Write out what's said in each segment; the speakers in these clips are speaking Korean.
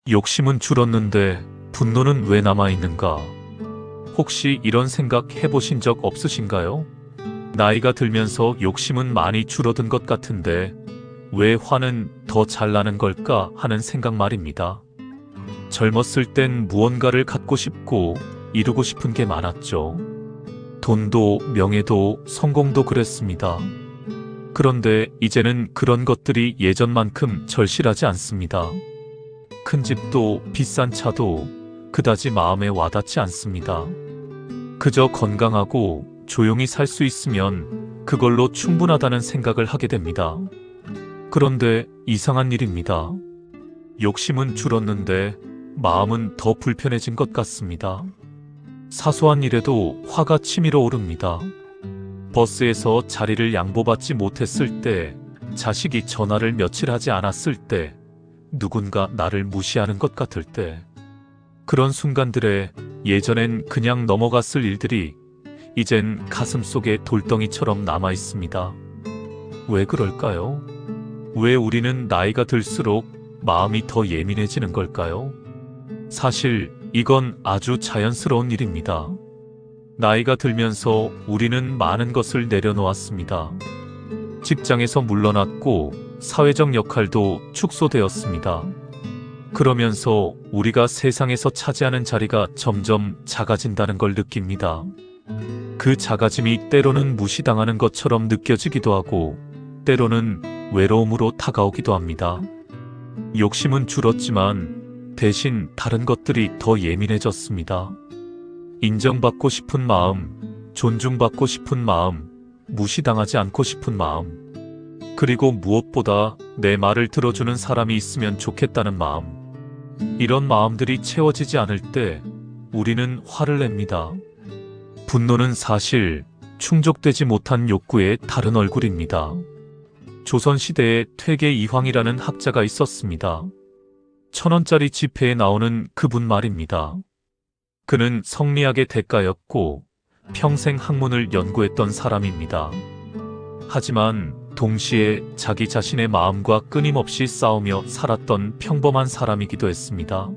욕심은 줄었는데 분노는 왜 남아있는가? 혹시 이런 생각 해보신 적 없으신가요? 나이가 들면서 욕심은 많이 줄어든 것 같은데 왜 화는 더 잘 나는 걸까 하는 생각 말입니다. 젊었을 땐 무언가를 갖고 싶고 이루고 싶은 게 많았죠. 돈도 명예도 성공도 그랬습니다. 그런데 이제는 그런 것들이 예전만큼 절실하지 않습니다. 큰 집도 비싼 차도 그다지 마음에 와닿지 않습니다. 그저 건강하고 조용히 살 수 있으면 그걸로 충분하다는 생각을 하게 됩니다. 그런데 이상한 일입니다. 욕심은 줄었는데 마음은 더 불편해진 것 같습니다. 사소한 일에도 화가 치밀어 오릅니다. 버스에서 자리를 양보받지 못했을 때, 자식이 전화를 며칠 하지 않았을 때, 누군가 나를 무시하는 것 같을 때, 그런 순간들에 예전엔 그냥 넘어갔을 일들이 이젠 가슴속에 돌덩이처럼 남아 있습니다. 왜 그럴까요? 왜 우리는 나이가 들수록 마음이 더 예민해지는 걸까요? 사실 이건 아주 자연스러운 일입니다. 나이가 들면서 우리는 많은 것을 내려놓았습니다. 직장에서 물러났고 사회적 역할도 축소되었습니다. 그러면서 우리가 세상에서 차지하는 자리가 점점 작아진다는 걸 느낍니다. 그 작아짐이 때로는 무시당하는 것처럼 느껴지기도 하고 때로는 외로움으로 다가오기도 합니다. 욕심은 줄었지만 대신 다른 것들이 더 예민해졌습니다. 인정받고 싶은 마음, 존중받고 싶은 마음, 무시당하지 않고 싶은 마음, 그리고 무엇보다 내 말을 들어주는 사람이 있으면 좋겠다는 마음. 이런 마음들이 채워지지 않을 때 우리는 화를 냅니다. 분노는 사실 충족되지 못한 욕구의 다른 얼굴입니다. 조선시대에 퇴계 이황이라는 학자가 있었습니다. 1,000원짜리 지폐에 나오는 그분 말입니다. 그는 성리학의 대가였고 평생 학문을 연구했던 사람입니다. 하지만 동시에 자기 자신의 마음과 끊임없이 싸우며 살았던 평범한 사람이기도 했습니다.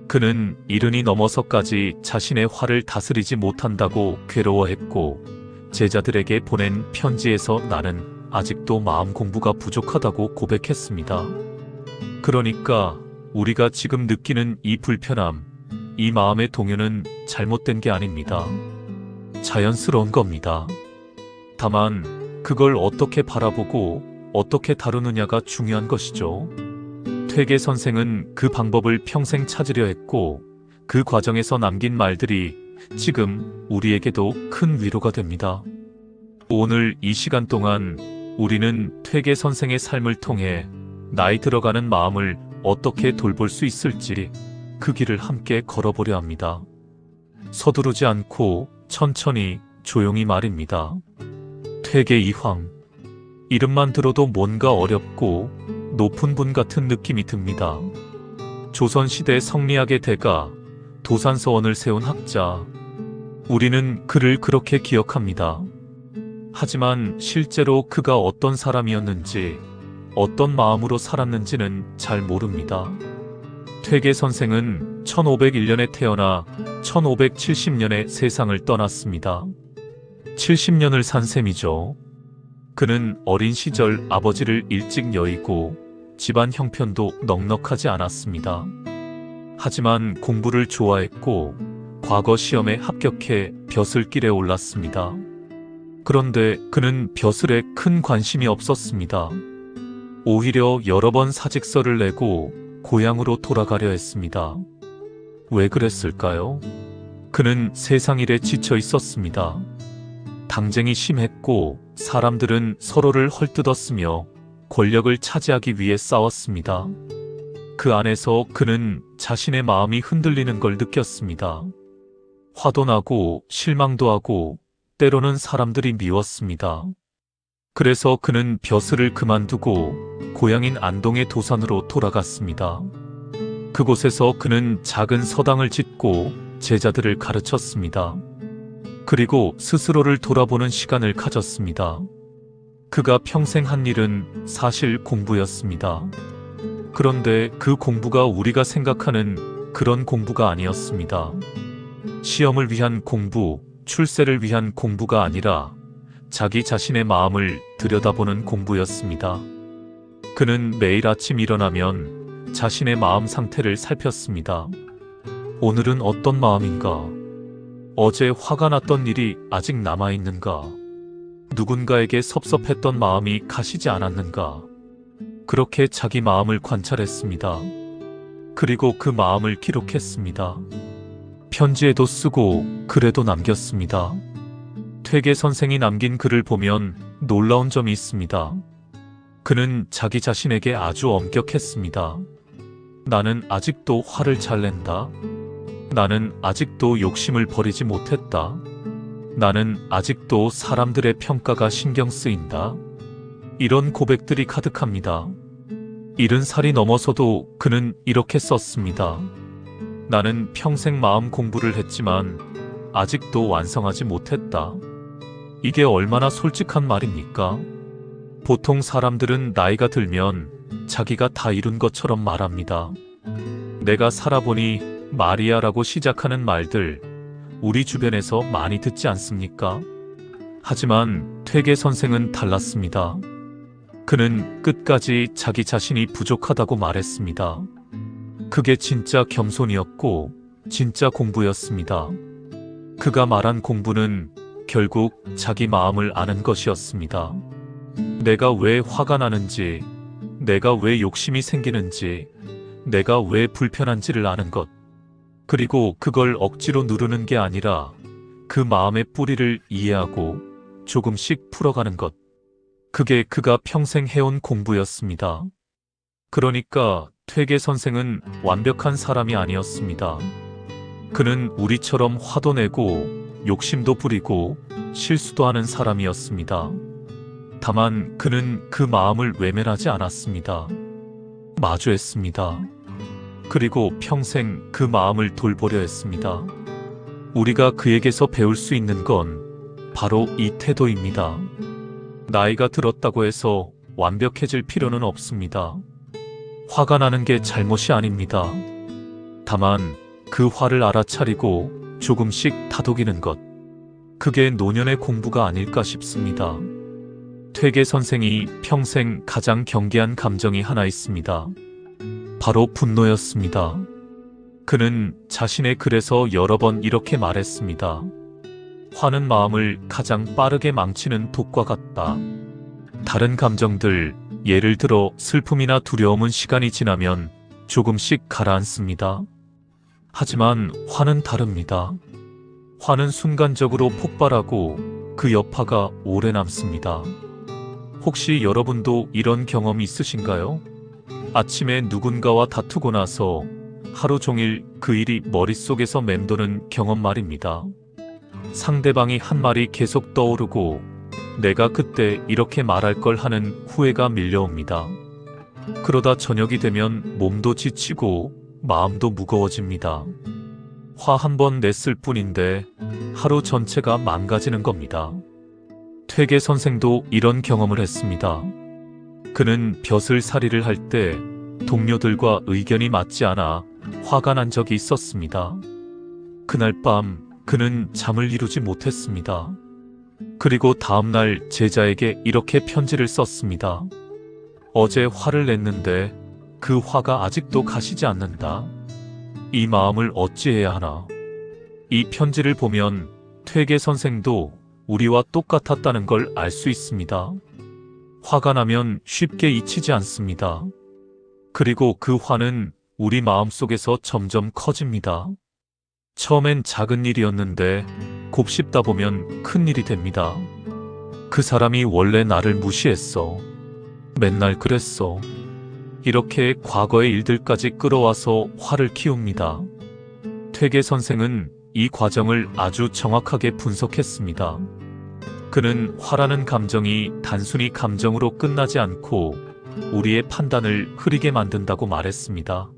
그는 70이 넘어서까지 자신의 화를 다스리지 못한다고 괴로워했고 제자들에게 보낸 편지에서 나는 아직도 마음 공부가 부족하다고 고백했습니다. 그러니까 우리가 지금 느끼는 이 불편함, 이 마음의 동요는 잘못된 게 아닙니다. 자연스러운 겁니다. 다만 그걸 어떻게 바라보고 어떻게 다루느냐가 중요한 것이죠. 퇴계 선생은 그 방법을 평생 찾으려 했고 그 과정에서 남긴 말들이 지금 우리에게도 큰 위로가 됩니다. 오늘 이 시간 동안 우리는 퇴계 선생의 삶을 통해 나이 들어가는 마음을 어떻게 돌볼 수 있을지 그 길을 함께 걸어보려 합니다. 서두르지 않고 천천히 조용히 말입니다. 퇴계 이황. 이름만 들어도 뭔가 어렵고 높은 분 같은 느낌이 듭니다. 조선시대 성리학의 대가, 도산서원을 세운 학자. 우리는 그를 그렇게 기억합니다. 하지만 실제로 그가 어떤 사람이었는지, 어떤 마음으로 살았는지는 잘 모릅니다. 퇴계 선생은 1501년에 태어나 1570년에 세상을 떠났습니다. 70년을 산 셈이죠. 그는 어린 시절 아버지를 일찍 여의고 집안 형편도 넉넉하지 않았습니다. 하지만 공부를 좋아했고 과거 시험에 합격해 벼슬길에 올랐습니다. 그런데 그는 벼슬에 큰 관심이 없었습니다. 오히려 여러 번 사직서를 내고 고향으로 돌아가려 했습니다. 왜 그랬을까요? 그는 세상 일에 지쳐 있었습니다. 당쟁이 심했고 사람들은 서로를 헐뜯었으며 권력을 차지하기 위해 싸웠습니다. 그 안에서 그는 자신의 마음이 흔들리는 걸 느꼈습니다. 화도 나고 실망도 하고 때로는 사람들이 미웠습니다. 그래서 그는 벼슬을 그만두고 고향인 안동의 도산으로 돌아갔습니다. 그곳에서 그는 작은 서당을 짓고 제자들을 가르쳤습니다. 그리고 스스로를 돌아보는 시간을 가졌습니다. 그가 평생 한 일은 사실 공부였습니다. 그런데 그 공부가 우리가 생각하는 그런 공부가 아니었습니다. 시험을 위한 공부, 출세를 위한 공부가 아니라 자기 자신의 마음을 들여다보는 공부였습니다. 그는 매일 아침 일어나면 자신의 마음 상태를 살폈습니다. 오늘은 어떤 마음인가? 어제 화가 났던 일이 아직 남아있는가? 누군가에게 섭섭했던 마음이 가시지 않았는가? 그렇게 자기 마음을 관찰했습니다. 그리고 그 마음을 기록했습니다. 편지에도 쓰고 글에도 남겼습니다. 퇴계 선생이 남긴 글을 보면 놀라운 점이 있습니다. 그는 자기 자신에게 아주 엄격했습니다. 나는 아직도 화를 잘 낸다. 나는 아직도 욕심을 버리지 못했다. 나는 아직도 사람들의 평가가 신경 쓰인다. 이런 고백들이 가득합니다. 70살이 넘어서도 그는 이렇게 썼습니다. 나는 평생 마음 공부를 했지만 아직도 완성하지 못했다. 이게 얼마나 솔직한 말입니까? 보통 사람들은 나이가 들면 자기가 다 이룬 것처럼 말합니다. 내가 살아보니 마리아라고 시작하는 말들 우리 주변에서 많이 듣지 않습니까? 하지만 퇴계 선생은 달랐습니다. 그는 끝까지 자기 자신이 부족하다고 말했습니다. 그게 진짜 겸손이었고 진짜 공부였습니다. 그가 말한 공부는 결국 자기 마음을 아는 것이었습니다. 내가 왜 화가 나는지, 내가 왜 욕심이 생기는지, 내가 왜 불편한지를 아는 것. 그리고 그걸 억지로 누르는 게 아니라 그 마음의 뿌리를 이해하고 조금씩 풀어가는 것. 그게 그가 평생 해온 공부였습니다. 그러니까 퇴계 선생은 완벽한 사람이 아니었습니다. 그는 우리처럼 화도 내고 욕심도 부리고 실수도 하는 사람이었습니다. 다만 그는 그 마음을 외면하지 않았습니다. 마주했습니다. 그리고 평생 그 마음을 돌보려 했습니다. 우리가 그에게서 배울 수 있는 건 바로 이 태도입니다. 나이가 들었다고 해서 완벽해질 필요는 없습니다. 화가 나는 게 잘못이 아닙니다. 다만 그 화를 알아차리고 조금씩 다독이는 것. 그게 노년의 공부가 아닐까 싶습니다. 퇴계 선생이 평생 가장 경계한 감정이 하나 있습니다. 바로 분노였습니다. 그는 자신의 글에서 여러 번 이렇게 말했습니다. 화는 마음을 가장 빠르게 망치는 독과 같다. 다른 감정들, 예를 들어 슬픔이나 두려움은 시간이 지나면 조금씩 가라앉습니다. 하지만 화는 다릅니다. 화는 순간적으로 폭발하고 그 여파가 오래 남습니다. 혹시 여러분도 이런 경험이 있으신가요? 아침에 누군가와 다투고 나서 하루 종일 그 일이 머릿속에서 맴도는 경험 말입니다. 상대방이 한 말이 계속 떠오르고 내가 그때 이렇게 말할 걸 하는 후회가 밀려옵니다. 그러다 저녁이 되면 몸도 지치고 마음도 무거워집니다. 화 한 번 냈을 뿐인데 하루 전체가 망가지는 겁니다. 퇴계 선생도 이런 경험을 했습니다. 그는 벼슬살이를 할 때 동료들과 의견이 맞지 않아 화가 난 적이 있었습니다. 그날 밤 그는 잠을 이루지 못했습니다. 그리고 다음날 제자에게 이렇게 편지를 썼습니다. 어제 화를 냈는데 그 화가 아직도 가시지 않는다. 이 마음을 어찌해야 하나. 이 편지를 보면 퇴계 선생도 우리와 똑같았다는 걸 알 수 있습니다. 화가 나면 쉽게 잊히지 않습니다. 그리고 그 화는 우리 마음속에서 점점 커집니다. 처음엔 작은 일이었는데 곱씹다 보면 큰 일이 됩니다. 그 사람이 원래 나를 무시했어. 맨날 그랬어. 이렇게 과거의 일들까지 끌어와서 화를 키웁니다. 퇴계 선생은 이 과정을 아주 정확하게 분석했습니다. 그는 화라는 감정이 단순히 감정으로 끝나지 않고 우리의 판단을 흐리게 만든다고 말했습니다.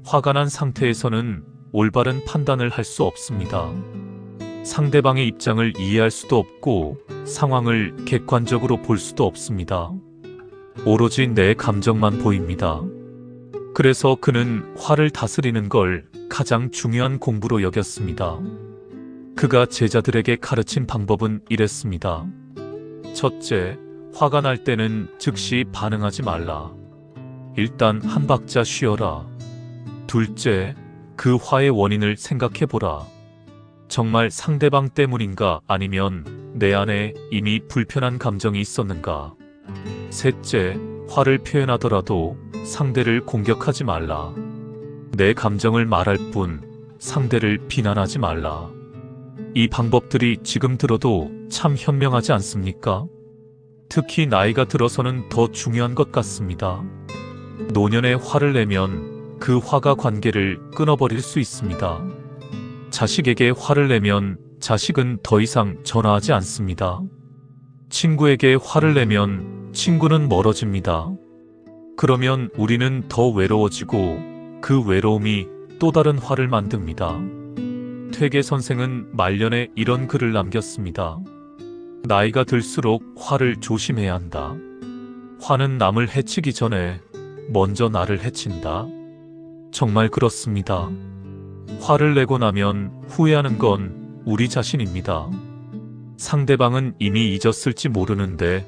화가 난 상태에서는 올바른 판단을 할 수 없습니다. 상대방의 입장을 이해할 수도 없고 상황을 객관적으로 볼 수도 없습니다. 오로지 내 감정만 보입니다. 그래서 그는 화를 다스리는 걸 가장 중요한 공부로 여겼습니다. 그가 제자들에게 가르친 방법은 이랬습니다. 첫째, 화가 날 때는 즉시 반응하지 말라. 일단 한 박자 쉬어라. 둘째, 그 화의 원인을 생각해보라. 정말 상대방 때문인가 아니면 내 안에 이미 불편한 감정이 있었는가? 셋째, 화를 표현하더라도 상대를 공격하지 말라. 내 감정을 말할 뿐 상대를 비난하지 말라. 이 방법들이 지금 들어도 참 현명하지 않습니까? 특히 나이가 들어서는 더 중요한 것 같습니다. 노년에 화를 내면 그 화가 관계를 끊어버릴 수 있습니다. 자식에게 화를 내면 자식은 더 이상 전화하지 않습니다. 친구에게 화를 내면 친구는 멀어집니다. 그러면 우리는 더 외로워지고 그 외로움이 또 다른 화를 만듭니다. 퇴계 선생은 말년에 이런 글을 남겼습니다. 나이가 들수록 화를 조심해야 한다. 화는 남을 해치기 전에 먼저 나를 해친다. 정말 그렇습니다. 화를 내고 나면 후회하는 건 우리 자신입니다. 상대방은 이미 잊었을지 모르는데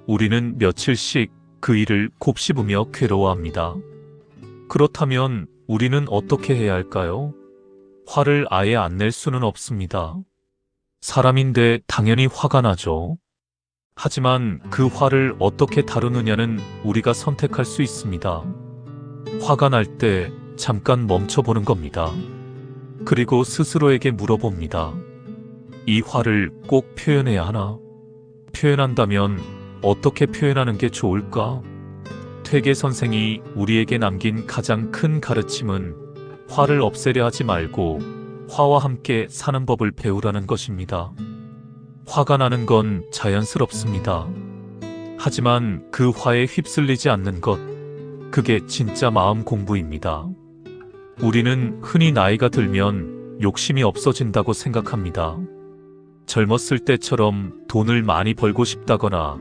우리는 며칠씩 그 일을 곱씹으며 괴로워합니다. 그렇다면 우리는 어떻게 해야 할까요? 화를 아예 안 낼 수는 없습니다. 사람인데 당연히 화가 나죠. 하지만 그 화를 어떻게 다루느냐는 우리가 선택할 수 있습니다. 화가 날 때 잠깐 멈춰보는 겁니다. 그리고 스스로에게 물어봅니다. 이 화를 꼭 표현해야 하나? 표현한다면 어떻게 표현하는 게 좋을까? 퇴계 선생이 우리에게 남긴 가장 큰 가르침은 화를 없애려 하지 말고 화와 함께 사는 법을 배우라는 것입니다. 화가 나는 건 자연스럽습니다. 하지만 그 화에 휩쓸리지 않는 것, 그게 진짜 마음 공부입니다. 우리는 흔히 나이가 들면 욕심이 없어진다고 생각합니다. 젊었을 때처럼 돈을 많이 벌고 싶다거나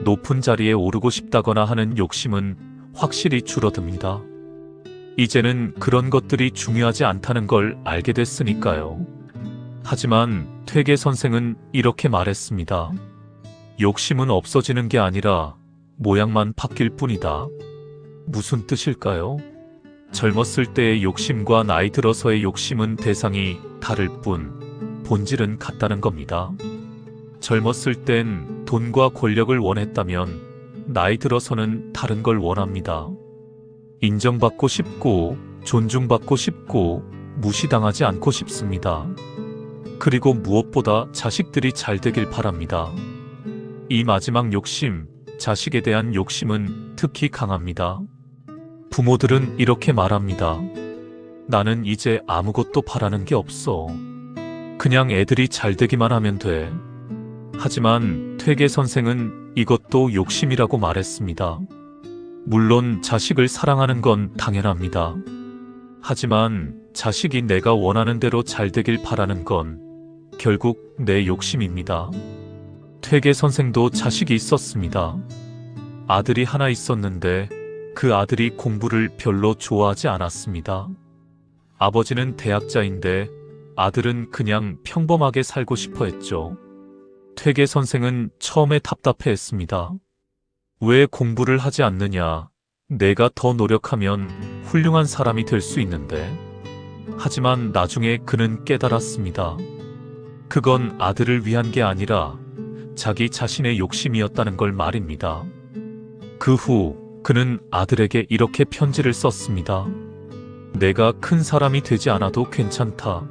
높은 자리에 오르고 싶다거나 하는 욕심은 확실히 줄어듭니다. 이제는 그런 것들이 중요하지 않다는 걸 알게 됐으니까요. 하지만 퇴계 선생은 이렇게 말했습니다. 욕심은 없어지는 게 아니라 모양만 바뀔 뿐이다. 무슨 뜻일까요? 젊었을 때의 욕심과 나이 들어서의 욕심은 대상이 다를 뿐 본질은 같다는 겁니다. 젊었을 땐 돈과 권력을 원했다면 나이 들어서는 다른 걸 원합니다. 인정받고 싶고 존중받고 싶고 무시당하지 않고 싶습니다. 그리고 무엇보다 자식들이 잘 되길 바랍니다. 이 마지막 욕심, 자식에 대한 욕심은 특히 강합니다. 부모들은 이렇게 말합니다. 나는 이제 아무것도 바라는 게 없어. 그냥 애들이 잘 되기만 하면 돼. 하지만 퇴계 선생은 이것도 욕심이라고 말했습니다. 물론 자식을 사랑하는 건 당연합니다. 하지만 자식이 내가 원하는 대로 잘 되길 바라는 건 결국 내 욕심입니다. 퇴계 선생도 자식이 있었습니다. 아들이 하나 있었는데 그 아들이 공부를 별로 좋아하지 않았습니다. 아버지는 대학자인데 아들은 그냥 평범하게 살고 싶어 했죠. 퇴계 선생은 처음에 답답해했습니다. 왜 공부를 하지 않느냐? 내가 더 노력하면 훌륭한 사람이 될 수 있는데. 하지만 나중에 그는 깨달았습니다. 그건 아들을 위한 게 아니라 자기 자신의 욕심이었다는 걸 말입니다. 그 후 그는 아들에게 이렇게 편지를 썼습니다. 내가 큰 사람이 되지 않아도 괜찮다.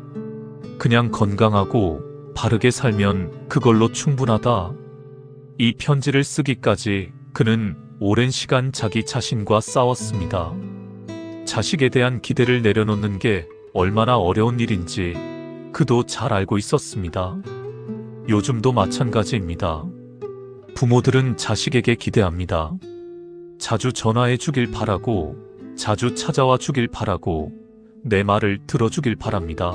그냥 건강하고 바르게 살면 그걸로 충분하다. 이 편지를 쓰기까지 그는 오랜 시간 자기 자신과 싸웠습니다. 자식에 대한 기대를 내려놓는 게 얼마나 어려운 일인지 그도 잘 알고 있었습니다. 요즘도 마찬가지입니다. 부모들은 자식에게 기대합니다. 자주 전화해 주길 바라고, 자주 찾아와 주길 바라고, 내 말을 들어주길 바랍니다.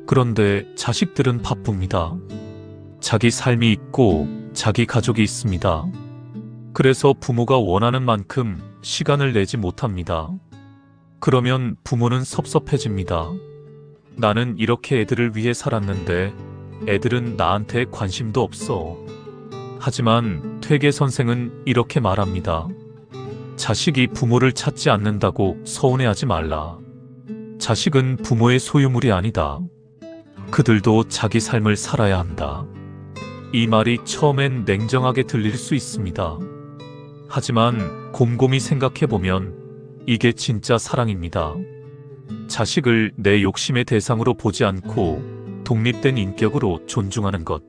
그런데 자식들은 바쁩니다. 자기 삶이 있고 자기 가족이 있습니다. 그래서 부모가 원하는 만큼 시간을 내지 못합니다. 그러면 부모는 섭섭해집니다. 나는 이렇게 애들을 위해 살았는데 애들은 나한테 관심도 없어. 하지만 퇴계 선생은 이렇게 말합니다. 자식이 부모를 찾지 않는다고 서운해하지 말라. 자식은 부모의 소유물이 아니다. 그들도 자기 삶을 살아야 한다. 이 말이 처음엔 냉정하게 들릴 수 있습니다. 하지만 곰곰이 생각해보면 이게 진짜 사랑입니다. 자식을 내 욕심의 대상으로 보지 않고 독립된 인격으로 존중하는 것.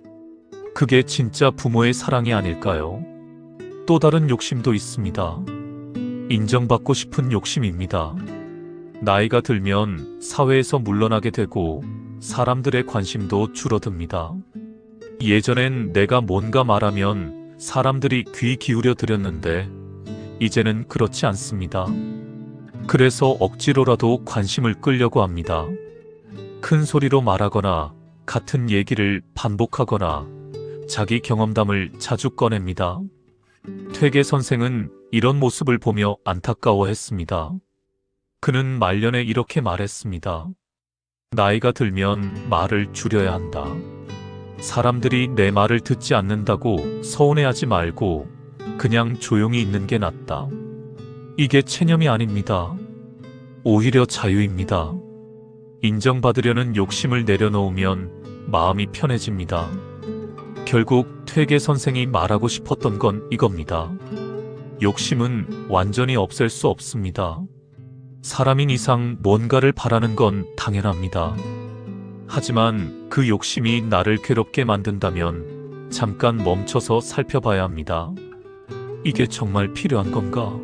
그게 진짜 부모의 사랑이 아닐까요? 또 다른 욕심도 있습니다. 인정받고 싶은 욕심입니다. 나이가 들면 사회에서 물러나게 되고 사람들의 관심도 줄어듭니다. 예전엔 내가 뭔가 말하면 사람들이 귀 기울여 들었는데 이제는 그렇지 않습니다. 그래서 억지로라도 관심을 끌려고 합니다. 큰 소리로 말하거나 같은 얘기를 반복하거나 자기 경험담을 자주 꺼냅니다. 퇴계 선생은 이런 모습을 보며 안타까워했습니다. 그는 말년에 이렇게 말했습니다. 나이가 들면 말을 줄여야 한다. 사람들이 내 말을 듣지 않는다고 서운해하지 말고 그냥 조용히 있는 게 낫다. 이게 체념이 아닙니다. 오히려 자유입니다. 인정받으려는 욕심을 내려놓으면 마음이 편해집니다. 결국 퇴계 선생이 말하고 싶었던 건 이겁니다. 욕심은 완전히 없앨 수 없습니다. 사람인 이상 뭔가를 바라는 건 당연합니다. 하지만 그 욕심이 나를 괴롭게 만든다면 잠깐 멈춰서 살펴봐야 합니다. 이게 정말 필요한 건가?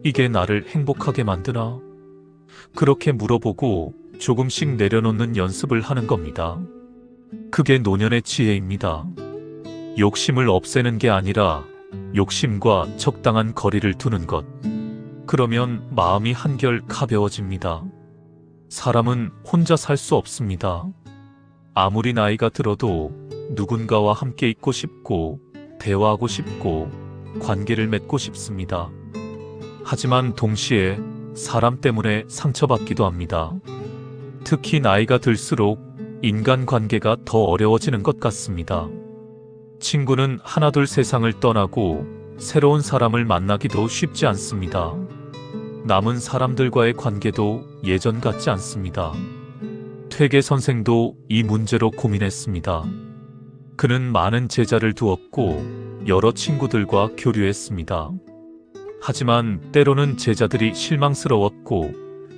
이게 나를 행복하게 만드나? 그렇게 물어보고 조금씩 내려놓는 연습을 하는 겁니다. 그게 노년의 지혜입니다. 욕심을 없애는 게 아니라 욕심과 적당한 거리를 두는 것. 그러면 마음이 한결 가벼워집니다. 사람은 혼자 살 수 없습니다. 아무리 나이가 들어도 누군가와 함께 있고 싶고 대화하고 싶고 관계를 맺고 싶습니다. 하지만 동시에 사람 때문에 상처받기도 합니다. 특히 나이가 들수록 인간관계가 더 어려워지는 것 같습니다. 친구는 하나둘 세상을 떠나고 새로운 사람을 만나기도 쉽지 않습니다. 남은 사람들과의 관계도 예전 같지 않습니다. 퇴계 선생도 이 문제로 고민했습니다. 그는 많은 제자를 두었고 여러 친구들과 교류했습니다. 하지만 때로는 제자들이 실망스러웠고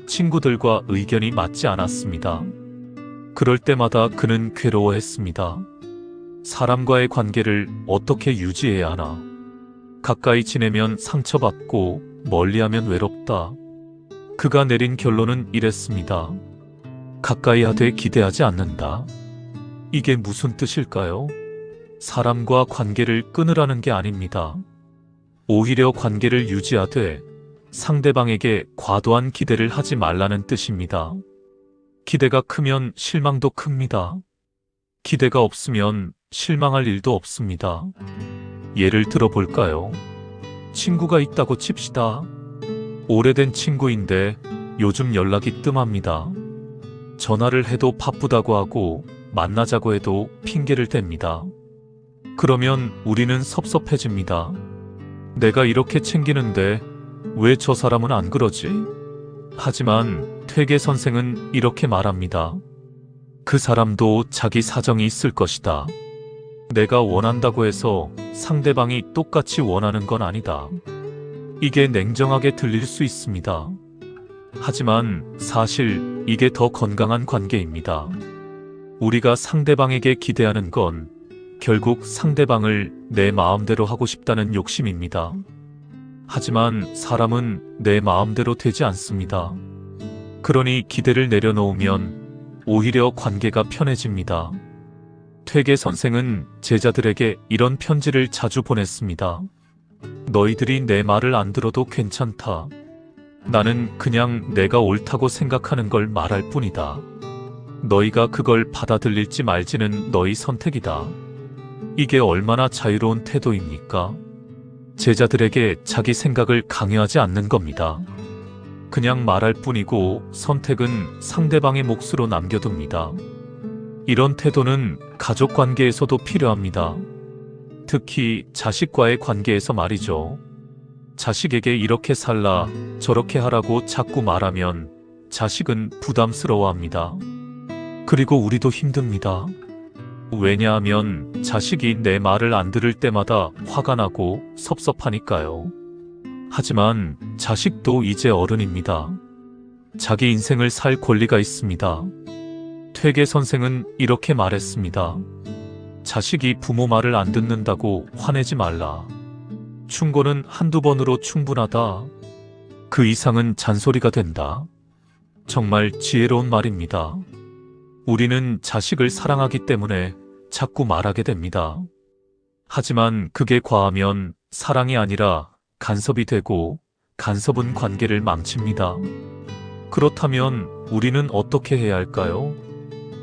친구들과 의견이 맞지 않았습니다. 그럴 때마다 그는 괴로워했습니다. 사람과의 관계를 어떻게 유지해야 하나? 가까이 지내면 상처받고 멀리하면 외롭다. 그가 내린 결론은 이랬습니다. 가까이 하되 기대하지 않는다. 이게 무슨 뜻일까요? 사람과 관계를 끊으라는 게 아닙니다. 오히려 관계를 유지하되 상대방에게 과도한 기대를 하지 말라는 뜻입니다. 기대가 크면 실망도 큽니다. 기대가 없으면 실망할 일도 없습니다. 예를 들어 볼까요? 친구가 있다고 칩시다. 오래된 친구인데 요즘 연락이 뜸합니다. 전화를 해도 바쁘다고 하고 만나자고 해도 핑계를 댑니다. 그러면 우리는 섭섭해집니다. 내가 이렇게 챙기는데 왜 저 사람은 안 그러지? 하지만 퇴계 선생은 이렇게 말합니다. 그 사람도 자기 사정이 있을 것이다. 내가 원한다고 해서 상대방이 똑같이 원하는 건 아니다. 이게 냉정하게 들릴 수 있습니다. 하지만 사실 이게 더 건강한 관계입니다. 우리가 상대방에게 기대하는 건 결국 상대방을 내 마음대로 하고 싶다는 욕심입니다. 하지만 사람은 내 마음대로 되지 않습니다. 그러니 기대를 내려놓으면 오히려 관계가 편해집니다. 퇴계 선생은 제자들에게 이런 편지를 자주 보냈습니다. 너희들이 내 말을 안 들어도 괜찮다. 나는 그냥 내가 옳다고 생각하는 걸 말할 뿐이다. 너희가 그걸 받아들일지 말지는 너희 선택이다. 이게 얼마나 자유로운 태도입니까? 제자들에게 자기 생각을 강요하지 않는 겁니다. 그냥 말할 뿐이고 선택은 상대방의 몫으로 남겨둡니다. 이런 태도는 가족 관계에서도 필요합니다. 특히 자식과의 관계에서 말이죠. 자식에게 이렇게 살라, 저렇게 하라고 자꾸 말하면 자식은 부담스러워합니다. 그리고 우리도 힘듭니다. 왜냐하면 자식이 내 말을 안 들을 때마다 화가 나고 섭섭하니까요. 하지만 자식도 이제 어른입니다. 자기 인생을 살 권리가 있습니다. 퇴계 선생은 이렇게 말했습니다. 자식이 부모 말을 안 듣는다고 화내지 말라. 충고는 한두 번으로 충분하다. 그 이상은 잔소리가 된다. 정말 지혜로운 말입니다. 우리는 자식을 사랑하기 때문에 자꾸 말하게 됩니다. 하지만 그게 과하면 사랑이 아니라 간섭이 되고 간섭은 관계를 망칩니다. 그렇다면 우리는 어떻게 해야 할까요?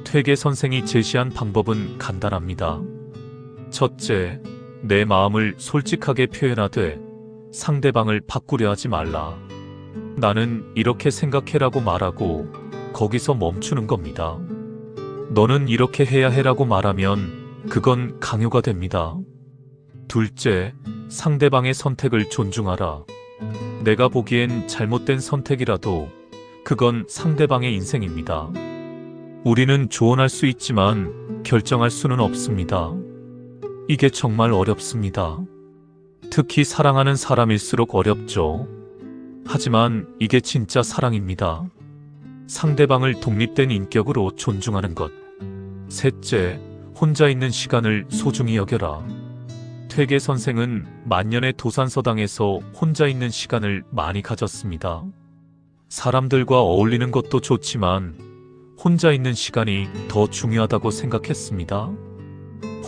퇴계 선생이 제시한 방법은 간단합니다. 첫째, 내 마음을 솔직하게 표현하되 상대방을 바꾸려 하지 말라. 나는 이렇게 생각해라고 말하고 거기서 멈추는 겁니다. 너는 이렇게 해야 해라고 말하면 그건 강요가 됩니다. 둘째, 상대방의 선택을 존중하라. 내가 보기엔 잘못된 선택이라도 그건 상대방의 인생입니다. 우리는 조언할 수 있지만 결정할 수는 없습니다. 이게 정말 어렵습니다. 특히 사랑하는 사람일수록 어렵죠. 하지만 이게 진짜 사랑입니다. 상대방을 독립된 인격으로 존중하는 것. 셋째, 혼자 있는 시간을 소중히 여겨라. 퇴계 선생은 만년의 도산서당에서 혼자 있는 시간을 많이 가졌습니다. 사람들과 어울리는 것도 좋지만 혼자 있는 시간이 더 중요하다고 생각했습니다.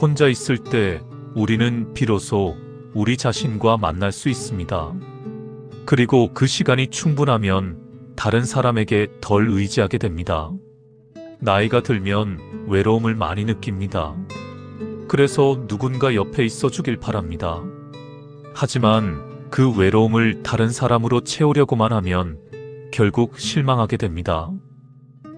혼자 있을 때 우리는 비로소 우리 자신과 만날 수 있습니다. 그리고 그 시간이 충분하면 다른 사람에게 덜 의지하게 됩니다. 나이가 들면 외로움을 많이 느낍니다. 그래서 누군가 옆에 있어 주길 바랍니다. 하지만 그 외로움을 다른 사람으로 채우려고만 하면 결국 실망하게 됩니다.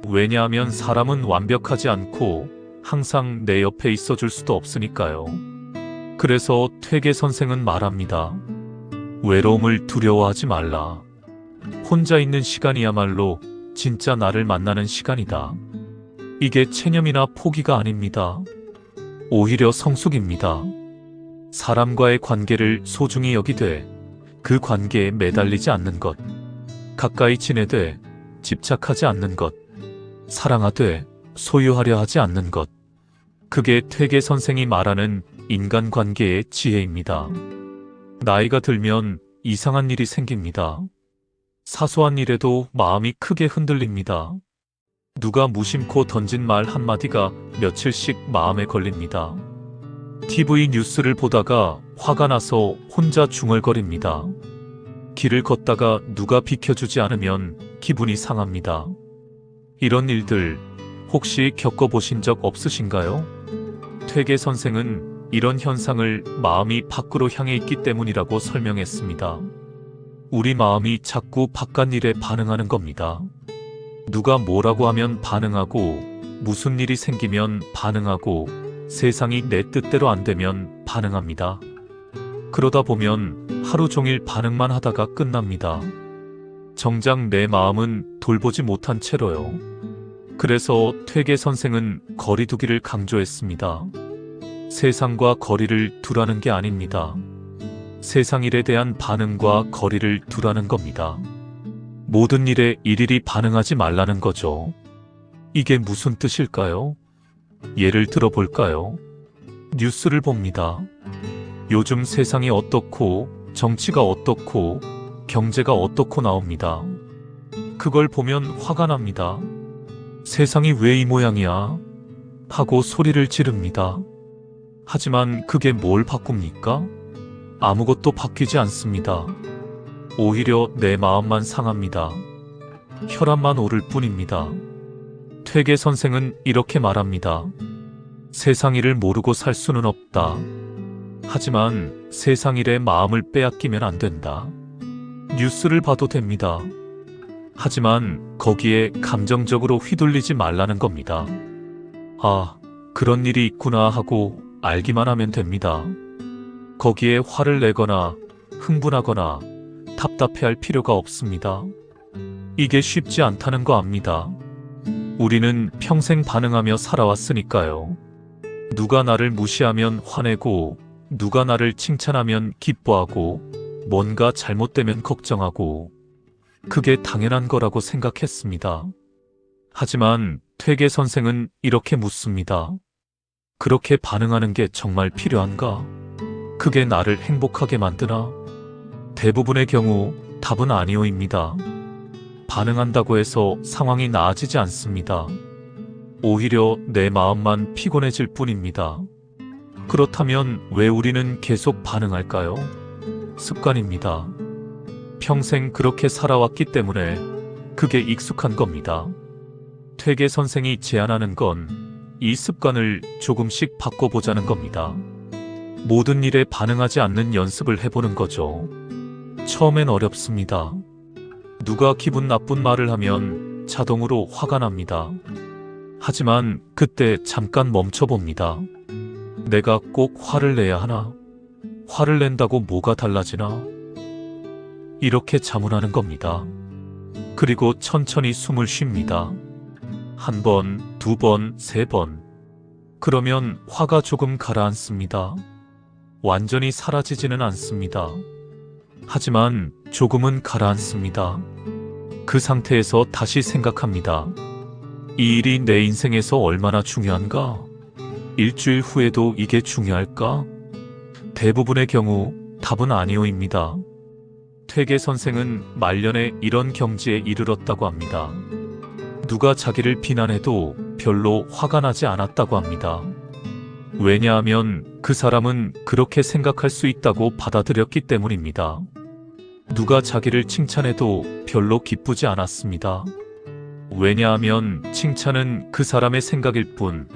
왜냐하면 사람은 완벽하지 않고 항상 내 옆에 있어 줄 수도 없으니까요. 그래서 퇴계 선생은 말합니다. 외로움을 두려워하지 말라. 혼자 있는 시간이야말로 진짜 나를 만나는 시간이다. 이게 체념이나 포기가 아닙니다. 오히려 성숙입니다. 사람과의 관계를 소중히 여기되 그 관계에 매달리지 않는 것, 가까이 지내되 집착하지 않는 것, 사랑하되 소유하려 하지 않는 것. 그게 퇴계 선생이 말하는 인간관계의 지혜입니다. 나이가 들면 이상한 일이 생깁니다. 사소한 일에도 마음이 크게 흔들립니다. 누가 무심코 던진 말 한마디가 며칠씩 마음에 걸립니다. TV 뉴스를 보다가 화가 나서 혼자 중얼거립니다. 길을 걷다가 누가 비켜주지 않으면 기분이 상합니다. 이런 일들 혹시 겪어보신 적 없으신가요? 퇴계 선생은 이런 현상을 마음이 밖으로 향해 있기 때문이라고 설명했습니다. 우리 마음이 자꾸 바깥 일에 반응하는 겁니다. 누가 뭐라고 하면 반응하고, 무슨 일이 생기면 반응하고, 세상이 내 뜻대로 안 되면 반응합니다. 그러다 보면 하루 종일 반응만 하다가 끝납니다. 정작 내 마음은 돌보지 못한 채로요. 그래서 퇴계 선생은 거리두기를 강조했습니다. 세상과 거리를 두라는 게 아닙니다. 세상 일에 대한 반응과 거리를 두라는 겁니다. 모든 일에 일일이 반응하지 말라는 거죠. 이게 무슨 뜻일까요? 예를 들어 볼까요? 뉴스를 봅니다. 요즘 세상이 어떻고, 정치가 어떻고, 경제가 어떻고 나옵니다. 그걸 보면 화가 납니다. 세상이 왜 이 모양이야? 하고 소리를 지릅니다. 하지만 그게 뭘 바꿉니까? 아무것도 바뀌지 않습니다. 오히려 내 마음만 상합니다. 혈압만 오를 뿐입니다. 퇴계 선생은 이렇게 말합니다. 세상 일을 모르고 살 수는 없다. 하지만 세상 일에 마음을 빼앗기면 안 된다. 뉴스를 봐도 됩니다. 하지만 거기에 감정적으로 휘둘리지 말라는 겁니다. 아, 그런 일이 있구나 하고 알기만 하면 됩니다. 거기에 화를 내거나 흥분하거나 답답해할 필요가 없습니다. 이게 쉽지 않다는 거 압니다. 우리는 평생 반응하며 살아왔으니까요. 누가 나를 무시하면 화내고, 누가 나를 칭찬하면 기뻐하고, 뭔가 잘못되면 걱정하고, 그게 당연한 거라고 생각했습니다. 하지만 퇴계 선생은 이렇게 묻습니다. 그렇게 반응하는 게 정말 필요한가? 그게 나를 행복하게 만드나? 대부분의 경우 답은 아니오입니다. 반응한다고 해서 상황이 나아지지 않습니다. 오히려 내 마음만 피곤해질 뿐입니다. 그렇다면 왜 우리는 계속 반응할까요? 습관입니다. 평생 그렇게 살아왔기 때문에 그게 익숙한 겁니다. 퇴계 선생이 제안하는 건 이 습관을 조금씩 바꿔보자는 겁니다. 모든 일에 반응하지 않는 연습을 해보는 거죠. 처음엔 어렵습니다. 누가 기분 나쁜 말을 하면 자동으로 화가 납니다. 하지만 그때 잠깐 멈춰봅니다. 내가 꼭 화를 내야 하나? 화를 낸다고 뭐가 달라지나? 이렇게 자문하는 겁니다. 그리고 천천히 숨을 쉽니다. 한 번, 두 번, 세 번. 그러면 화가 조금 가라앉습니다. 완전히 사라지지는 않습니다. 하지만 조금은 가라앉습니다. 그 상태에서 다시 생각합니다. 이 일이 내 인생에서 얼마나 중요한가? 일주일 후에도 이게 중요할까? 대부분의 경우 답은 아니오입니다. 퇴계 선생은 말년에 이런 경지에 이르렀다고 합니다. 누가 자기를 비난해도 별로 화가 나지 않았다고 합니다. 왜냐하면 그 사람은 그렇게 생각할 수 있다고 받아들였기 때문입니다. 누가 자기를 칭찬해도 별로 기쁘지 않았습니다. 왜냐하면 칭찬은 그 사람의 생각일 뿐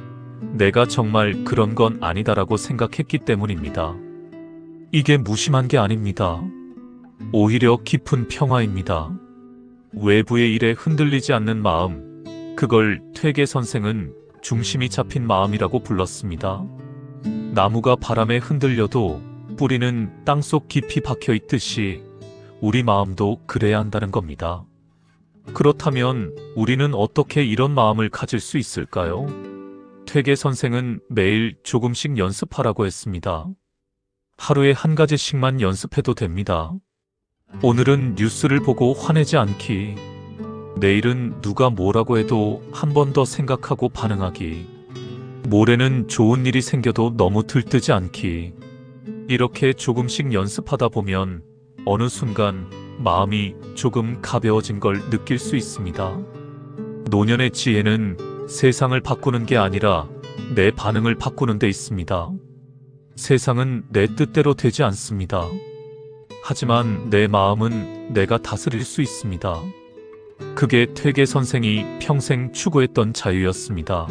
내가 정말 그런 건 아니다라고 생각했기 때문입니다. 이게 무심한 게 아닙니다. 오히려 깊은 평화입니다. 외부의 일에 흔들리지 않는 마음, 그걸 퇴계 선생은 중심이 잡힌 마음이라고 불렀습니다. 나무가 바람에 흔들려도 뿌리는 땅속 깊이 박혀 있듯이 우리 마음도 그래야 한다는 겁니다. 그렇다면 우리는 어떻게 이런 마음을 가질 수 있을까요? 퇴계 선생은 매일 조금씩 연습하라고 했습니다. 하루에 한 가지씩만 연습해도 됩니다. 오늘은 뉴스를 보고 화내지 않기. 내일은 누가 뭐라고 해도 한 번 더 생각하고 반응하기. 모레는 좋은 일이 생겨도 너무 들뜨지 않기. 이렇게 조금씩 연습하다 보면 어느 순간 마음이 조금 가벼워진 걸 느낄 수 있습니다. 노년의 지혜는 세상을 바꾸는 게 아니라 내 반응을 바꾸는 데 있습니다. 세상은 내 뜻대로 되지 않습니다. 하지만 내 마음은 내가 다스릴 수 있습니다. 그게 퇴계 선생이 평생 추구했던 자유였습니다.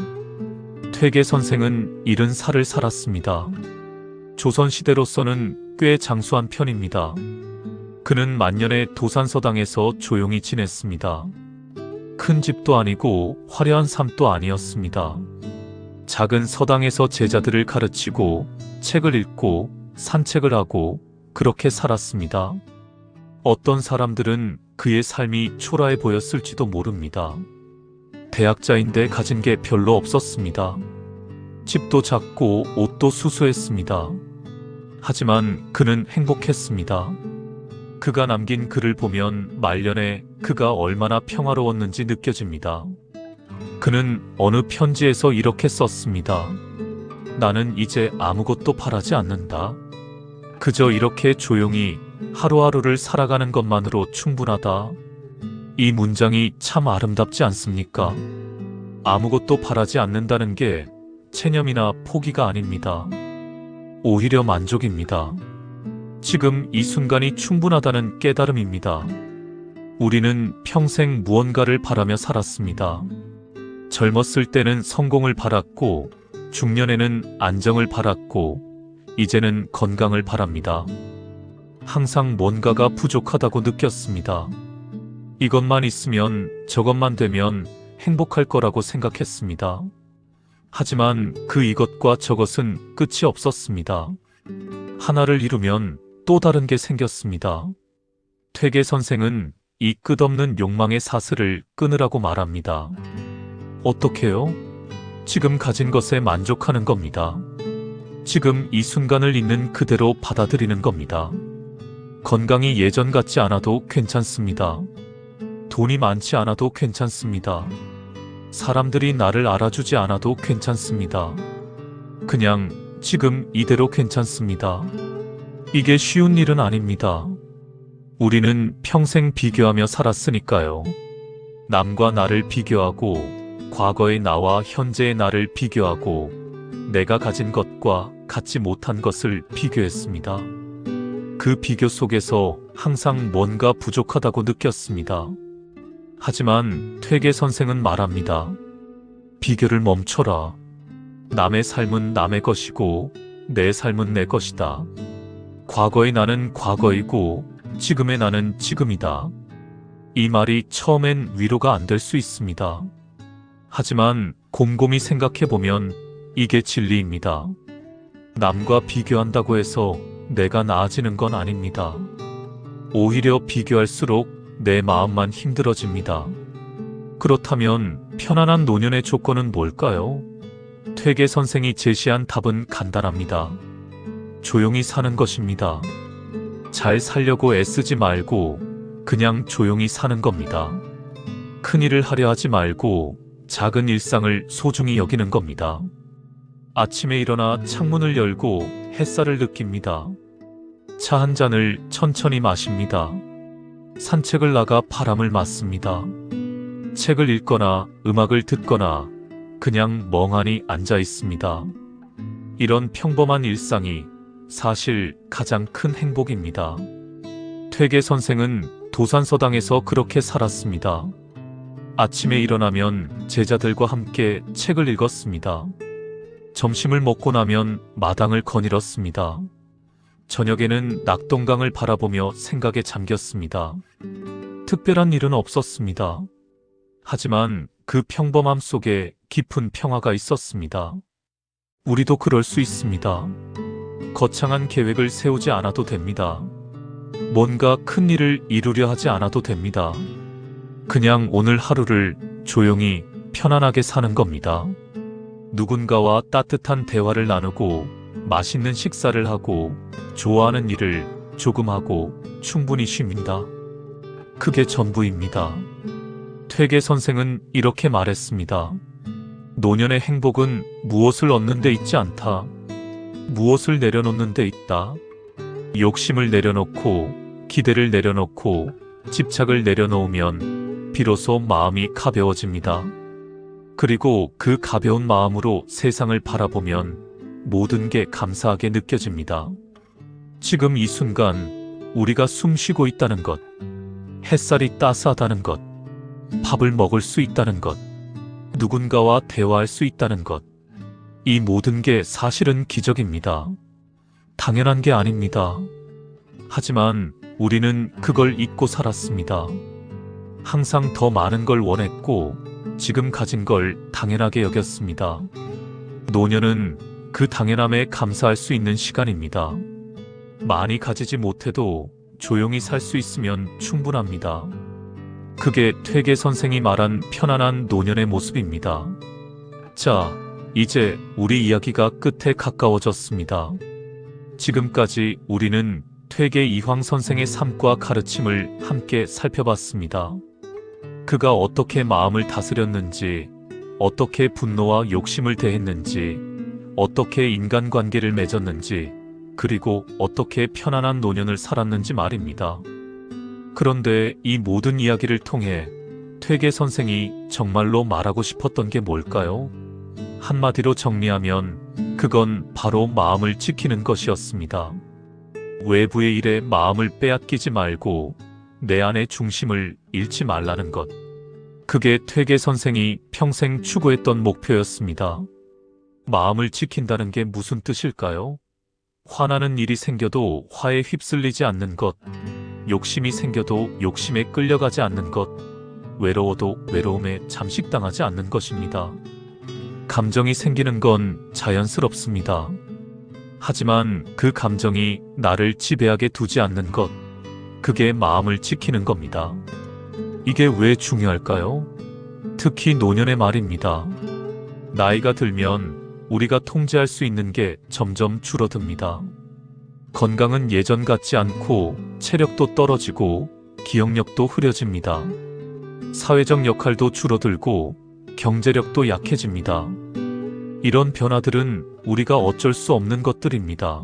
퇴계 선생은 70살을 살았습니다. 조선시대로서는 꽤 장수한 편입니다. 그는 만년에 도산서당에서 조용히 지냈습니다. 큰 집도 아니고 화려한 삶도 아니었습니다. 작은 서당에서 제자들을 가르치고 책을 읽고 산책을 하고 그렇게 살았습니다. 어떤 사람들은 그의 삶이 초라해 보였을지도 모릅니다. 대학자인데 가진 게 별로 없었습니다. 집도 작고 옷도 수수했습니다. 하지만 그는 행복했습니다. 그가 남긴 글을 보면 말년에 그가 얼마나 평화로웠는지 느껴집니다. 그는 어느 편지에서 이렇게 썼습니다. 나는 이제 아무것도 바라지 않는다. 그저 이렇게 조용히 하루하루를 살아가는 것만으로 충분하다. 이 문장이 참 아름답지 않습니까? 아무것도 바라지 않는다는 게 체념이나 포기가 아닙니다. 오히려 만족입니다. 지금 이 순간이 충분하다는 깨달음입니다. 우리는 평생 무언가를 바라며 살았습니다. 젊었을 때는 성공을 바랐고, 중년에는 안정을 바랐고, 이제는 건강을 바랍니다. 항상 뭔가가 부족하다고 느꼈습니다. 이것만 있으면, 저것만 되면 행복할 거라고 생각했습니다. 하지만 그 이것과 저것은 끝이 없었습니다. 하나를 이루면 또 다른 게 생겼습니다. 퇴계 선생은 이 끝없는 욕망의 사슬을 끊으라고 말합니다. 어떻게요? 지금 가진 것에 만족하는 겁니다. 지금 이 순간을 있는 그대로 받아들이는 겁니다. 건강이 예전 같지 않아도 괜찮습니다. 돈이 많지 않아도 괜찮습니다. 사람들이 나를 알아주지 않아도 괜찮습니다. 그냥 지금 이대로 괜찮습니다. 이게 쉬운 일은 아닙니다. 우리는 평생 비교하며 살았으니까요. 남과 나를 비교하고, 과거의 나와 현재의 나를 비교하고, 내가 가진 것과 갖지 못한 것을 비교했습니다. 그 비교 속에서 항상 뭔가 부족하다고 느꼈습니다. 하지만 퇴계 선생은 말합니다. 비교를 멈춰라. 남의 삶은 남의 것이고 내 삶은 내 것이다. 과거의 나는 과거이고 지금의 나는 지금이다. 이 말이 처음엔 위로가 안 될 수 있습니다. 하지만 곰곰이 생각해보면 이게 진리입니다. 남과 비교한다고 해서 내가 나아지는 건 아닙니다. 오히려 비교할수록 내 마음만 힘들어집니다. 그렇다면 편안한 노년의 조건은 뭘까요? 퇴계 선생이 제시한 답은 간단합니다. 조용히 사는 것입니다. 잘 살려고 애쓰지 말고 그냥 조용히 사는 겁니다. 큰일을 하려 하지 말고 작은 일상을 소중히 여기는 겁니다. 아침에 일어나 창문을 열고 햇살을 느낍니다. 차 한 잔을 천천히 마십니다. 산책을 나가 바람을 맞습니다. 책을 읽거나 음악을 듣거나 그냥 멍하니 앉아 있습니다. 이런 평범한 일상이 사실 가장 큰 행복입니다. 퇴계 선생은 도산서당에서 그렇게 살았습니다. 아침에 일어나면 제자들과 함께 책을 읽었습니다. 점심을 먹고 나면 마당을 거닐었습니다. 저녁에는 낙동강을 바라보며 생각에 잠겼습니다. 특별한 일은 없었습니다. 하지만 그 평범함 속에 깊은 평화가 있었습니다. 우리도 그럴 수 있습니다. 거창한 계획을 세우지 않아도 됩니다. 뭔가 큰 일을 이루려 하지 않아도 됩니다. 그냥 오늘 하루를 조용히 편안하게 사는 겁니다. 누군가와 따뜻한 대화를 나누고 맛있는 식사를 하고 좋아하는 일을 조금 하고 충분히 쉽니다. 그게 전부입니다. 퇴계 선생은 이렇게 말했습니다. 노년의 행복은 무엇을 얻는 데 있지 않다. 무엇을 내려놓는 데 있다. 욕심을 내려놓고 기대를 내려놓고 집착을 내려놓으면 비로소 마음이 가벼워집니다. 그리고 그 가벼운 마음으로 세상을 바라보면 모든 게 감사하게 느껴집니다. 지금 이 순간 우리가 숨 쉬고 있다는 것, 햇살이 따스하다는 것, 밥을 먹을 수 있다는 것, 누군가와 대화할 수 있다는 것, 이 모든 게 사실은 기적입니다. 당연한 게 아닙니다. 하지만 우리는 그걸 잊고 살았습니다. 항상 더 많은 걸 원했고 지금 가진 걸 당연하게 여겼습니다. 노년은 그 당연함에 감사할 수 있는 시간입니다. 많이 가지지 못해도 조용히 살 수 있으면 충분합니다. 그게 퇴계 선생이 말한 편안한 노년의 모습입니다. 자, 이제 우리 이야기가 끝에 가까워졌습니다. 지금까지 우리는 퇴계 이황 선생의 삶과 가르침을 함께 살펴봤습니다. 그가 어떻게 마음을 다스렸는지, 어떻게 분노와 욕심을 대했는지, 어떻게 인간관계를 맺었는지, 그리고 어떻게 편안한 노년을 살았는지 말입니다. 그런데 이 모든 이야기를 통해 퇴계 선생이 정말로 말하고 싶었던 게 뭘까요? 한마디로 정리하면 그건 바로 마음을 지키는 것이었습니다. 외부의 일에 마음을 빼앗기지 말고 내 안의 중심을 잃지 말라는 것. 그게 퇴계 선생이 평생 추구했던 목표였습니다. 마음을 지킨다는 게 무슨 뜻일까요? 화나는 일이 생겨도 화에 휩쓸리지 않는 것. 욕심이 생겨도 욕심에 끌려가지 않는 것, 외로워도 외로움에 잠식당하지 않는 것입니다. 감정이 생기는 건 자연스럽습니다. 하지만 그 감정이 나를 지배하게 두지 않는 것, 그게 마음을 지키는 겁니다. 이게 왜 중요할까요? 특히 노년의 말입니다. 나이가 들면 우리가 통제할 수 있는 게 점점 줄어듭니다. 건강은 예전 같지 않고 체력도 떨어지고 기억력도 흐려집니다. 사회적 역할도 줄어들고 경제력도 약해집니다. 이런 변화들은 우리가 어쩔 수 없는 것들입니다.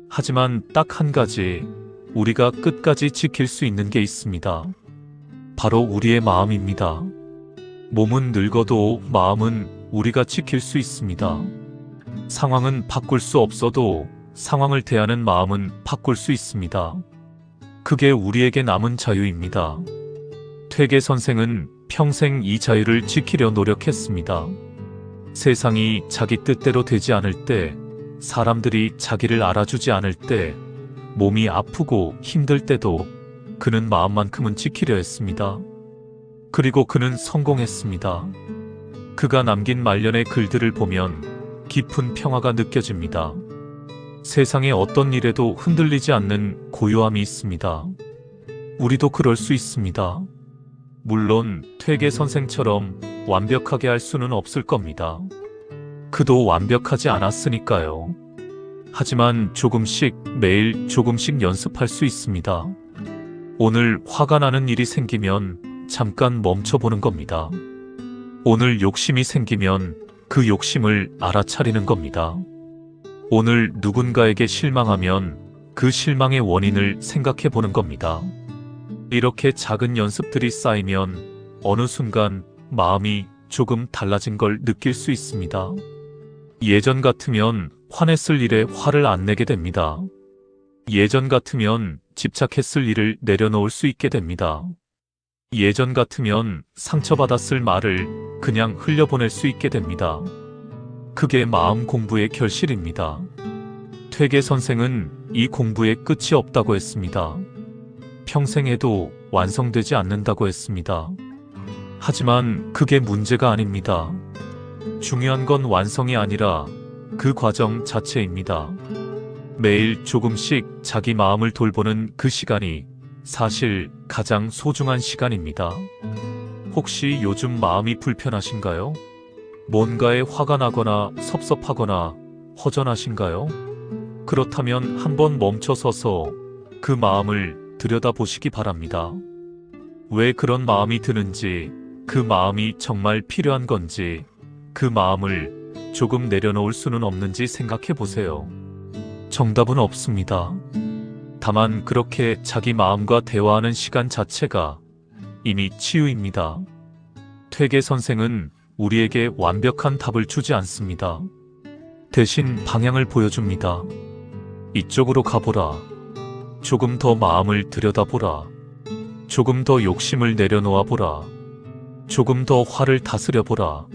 하지만 딱 한 가지 우리가 끝까지 지킬 수 있는 게 있습니다. 바로 우리의 마음입니다. 몸은 늙어도 마음은 우리가 지킬 수 있습니다. 상황은 바꿀 수 없어도 상황을 대하는 마음은 바꿀 수 있습니다. 그게 우리에게 남은 자유입니다. 퇴계 선생은 평생 이 자유를 지키려 노력했습니다. 세상이 자기 뜻대로 되지 않을 때, 사람들이 자기를 알아주지 않을 때, 몸이 아프고 힘들 때도 그는 마음만큼은 지키려 했습니다. 그리고 그는 성공했습니다. 그가 남긴 말년의 글들을 보면 깊은 평화가 느껴집니다. 세상의 어떤 일에도 흔들리지 않는 고요함이 있습니다. 우리도 그럴 수 있습니다. 물론 퇴계 선생처럼 완벽하게 할 수는 없을 겁니다. 그도 완벽하지 않았으니까요. 하지만 조금씩 매일 조금씩 연습할 수 있습니다. 오늘 화가 나는 일이 생기면 잠깐 멈춰보는 겁니다. 오늘 욕심이 생기면 그 욕심을 알아차리는 겁니다. 오늘 누군가에게 실망하면 그 실망의 원인을 생각해 보는 겁니다. 이렇게 작은 연습들이 쌓이면 어느 순간 마음이 조금 달라진 걸 느낄 수 있습니다. 예전 같으면 화냈을 일에 화를 안 내게 됩니다. 예전 같으면 집착했을 일을 내려놓을 수 있게 됩니다. 예전 같으면 상처받았을 말을 그냥 흘려보낼 수 있게 됩니다. 그게 마음 공부의 결실입니다. 퇴계 선생은 이 공부에 끝이 없다고 했습니다. 평생 해도 완성되지 않는다고 했습니다. 하지만 그게 문제가 아닙니다. 중요한 건 완성이 아니라 그 과정 자체입니다. 매일 조금씩 자기 마음을 돌보는 그 시간이 사실 가장 소중한 시간입니다. 혹시 요즘 마음이 불편하신가요? 뭔가에 화가 나거나 섭섭하거나 허전하신가요? 그렇다면 한번 멈춰서서 그 마음을 들여다보시기 바랍니다. 왜 그런 마음이 드는지, 그 마음이 정말 필요한 건지, 그 마음을 조금 내려놓을 수는 없는지 생각해 보세요. 정답은 없습니다. 다만 그렇게 자기 마음과 대화하는 시간 자체가 이미 치유입니다. 퇴계 선생은 우리에게 완벽한 답을 주지 않습니다. 대신 방향을 보여줍니다. 이쪽으로 가보라. 조금 더 마음을 들여다보라. 조금 더 욕심을 내려놓아 보라. 조금 더 화를 다스려 보라.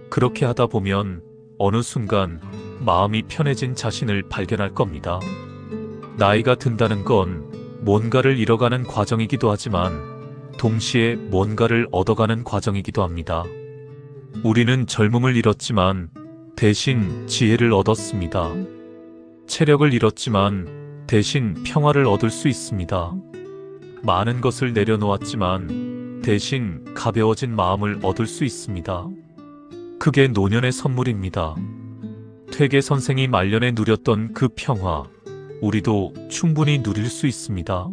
그렇게 하다 보면 어느 순간 마음이 편해진 자신을 발견할 겁니다. 나이가 든다는 건 뭔가를 잃어가는 과정이기도 하지만 동시에 뭔가를 얻어가는 과정이기도 합니다. 우리는 젊음을 잃었지만 대신 지혜를 얻었습니다. 체력을 잃었지만 대신 평화를 얻을 수 있습니다. 많은 것을 내려놓았지만 대신 가벼워진 마음을 얻을 수 있습니다. 그게 노년의 선물입니다. 퇴계 선생이 말년에 누렸던 그 평화, 우리도 충분히 누릴 수 있습니다.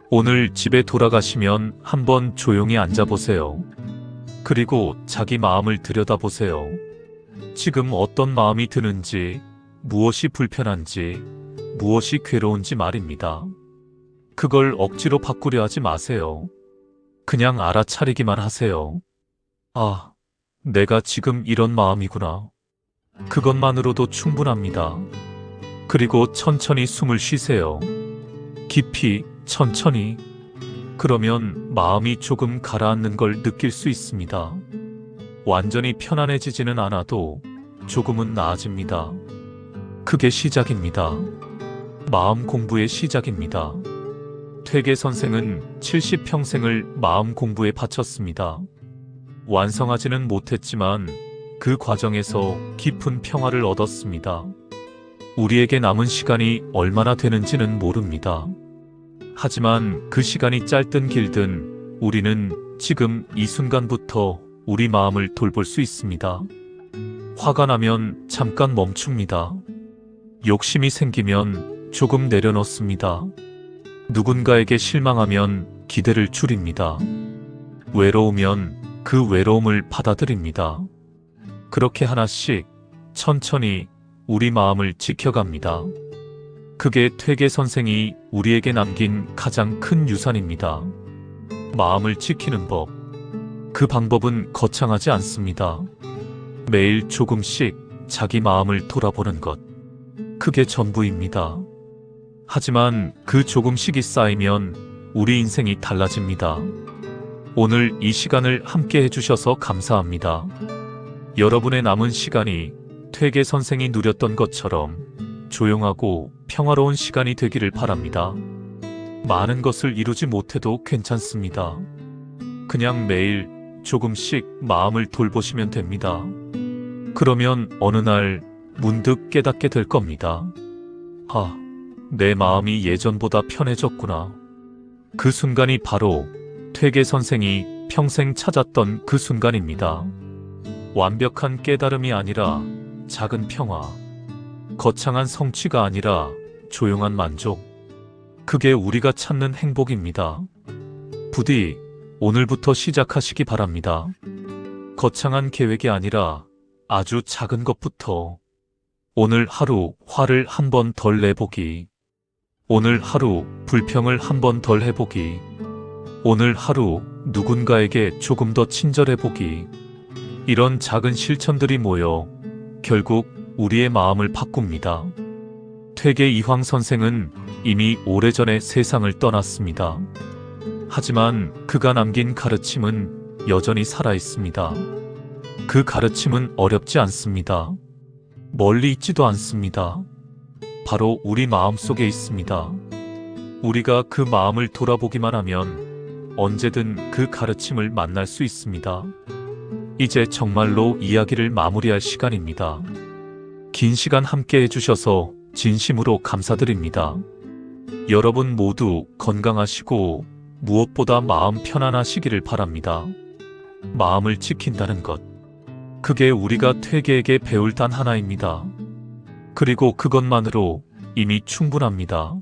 오늘 집에 돌아가시면 한번 조용히 앉아보세요. 그리고 자기 마음을 들여다보세요. 지금 어떤 마음이 드는지, 무엇이 불편한지, 무엇이 괴로운지 말입니다. 그걸 억지로 바꾸려 하지 마세요. 그냥 알아차리기만 하세요. 아, 내가 지금 이런 마음이구나. 그것만으로도 충분합니다. 그리고 천천히 숨을 쉬세요. 깊이, 천천히. 그러면 마음이 조금 가라앉는 걸 느낄 수 있습니다. 완전히 편안해지지는 않아도 조금은 나아집니다. 그게 시작입니다. 마음 공부의 시작입니다. 퇴계 선생은 70평생을 마음 공부에 바쳤습니다. 완성하지는 못했지만 그 과정에서 깊은 평화를 얻었습니다. 우리에게 남은 시간이 얼마나 되는지는 모릅니다. 하지만 그 시간이 짧든 길든 우리는 지금 이 순간부터 우리 마음을 돌볼 수 있습니다. 화가 나면 잠깐 멈춥니다. 욕심이 생기면 조금 내려놓습니다. 누군가에게 실망하면 기대를 줄입니다. 외로우면 그 외로움을 받아들입니다. 그렇게 하나씩 천천히 우리 마음을 지켜갑니다. 그게 퇴계 선생이 우리에게 남긴 가장 큰 유산입니다. 마음을 지키는 법. 그 방법은 거창하지 않습니다. 매일 조금씩 자기 마음을 돌아보는 것. 그게 전부입니다. 하지만 그 조금씩이 쌓이면 우리 인생이 달라집니다. 오늘 이 시간을 함께 해주셔서 감사합니다. 여러분의 남은 시간이 퇴계 선생이 누렸던 것처럼 조용하고 평화로운 시간이 되기를 바랍니다. 많은 것을 이루지 못해도 괜찮습니다. 그냥 매일 조금씩 마음을 돌보시면 됩니다. 그러면 어느 날 문득 깨닫게 될 겁니다. 아, 내 마음이 예전보다 편해졌구나. 그 순간이 바로 퇴계 선생이 평생 찾았던 그 순간입니다. 완벽한 깨달음이 아니라 작은 평화, 거창한 성취가 아니라 조용한 만족. 그게 우리가 찾는 행복입니다. 부디 오늘부터 시작하시기 바랍니다. 거창한 계획이 아니라 아주 작은 것부터. 오늘 하루 화를 한 번 덜 내보기. 오늘 하루 불평을 한 번 덜 해보기. 오늘 하루 누군가에게 조금 더 친절해보기. 이런 작은 실천들이 모여 결국 우리의 마음을 바꿉니다. 퇴계 이황 선생은 이미 오래전에 세상을 떠났습니다. 하지만 그가 남긴 가르침은 여전히 살아있습니다. 그 가르침은 어렵지 않습니다. 멀리 있지도 않습니다. 바로 우리 마음속에 있습니다. 우리가 그 마음을 돌아보기만 하면 언제든 그 가르침을 만날 수 있습니다. 이제 정말로 이야기를 마무리할 시간입니다. 긴 시간 함께 해주셔서 진심으로 감사드립니다. 여러분 모두 건강하시고 무엇보다 마음 편안하시기를 바랍니다. 마음을 지킨다는 것. 그게 우리가 퇴계에게 배울 단 하나입니다. 그리고 그것만으로 이미 충분합니다.